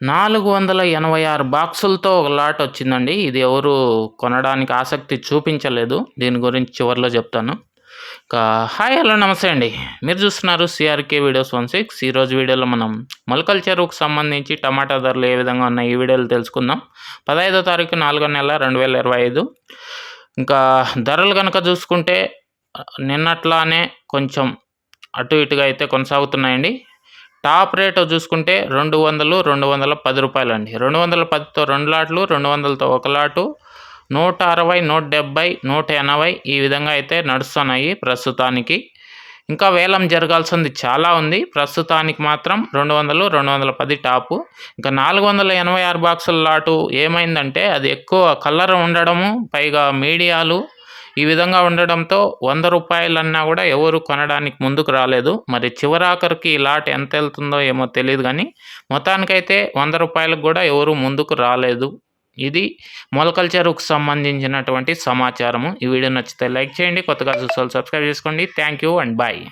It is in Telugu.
486 బాక్సులతో ఒక లాట్ వచ్చిందండి. ఇది ఎవరు కొనడానికి ఆసక్తి చూపించలేదు. దీని గురించి చివరిలో చెప్తాను. హాయ్ హలో నమస్తే అండి. మీరు చూస్తున్నారు సిఆర్కే వీడియోస్ 16. ఈరోజు వీడియోలో మనం మొలకల చెరువుకు సంబంధించి టమాటా ధరలు ఏ విధంగా ఉన్నాయి ఈ వీడియోలో తెలుసుకుందాం. 15వ తారీఖు 4వ నెల 2025. ఇంకా ధరలు కనుక చూసుకుంటే నిన్నట్లానే కొంచెం అటు ఇటుగా అయితే కొనసాగుతున్నాయండి. టాప్ రేట్ చూసుకుంటే 200, 210 రూపాయలండి. 210తో 2 లాట్లు, 200తో 1 లాటు, 160, 170, 180 ఈ విధంగా అయితే నడుస్తున్నాయి ప్రస్తుతానికి. ఇంకా వేలం జరగాల్సింది చాలా ఉంది. ప్రస్తుతానికి మాత్రం 200, 210 టాపు. ఇంకా 486 బాక్సుల లాటు ఏమైందంటే అది ఎక్కువ కలర్ ఉండడము, పైగా మీడియాలు ఈ విధంగా ఉండడంతో 100 రూపాయలన్నా కూడా ఎవరు కొనడానికి ముందుకు రాలేదు. మరి చివరాఖరికి ఈ లాట్ ఎంత వెళ్తుందో ఏమో తెలియదు, కానీ మొత్తానికైతే 100 రూపాయలకు కూడా ఎవరు ముందుకు రాలేదు. ఇది మొలకల చెరువుకు సంబంధించినటువంటి సమాచారము. ఈ వీడియో నచ్చితే లైక్ చేయండి, కొత్తగా చూసే వాళ్ళు సబ్స్క్రైబ్ చేసుకోండి. Thank you and bye.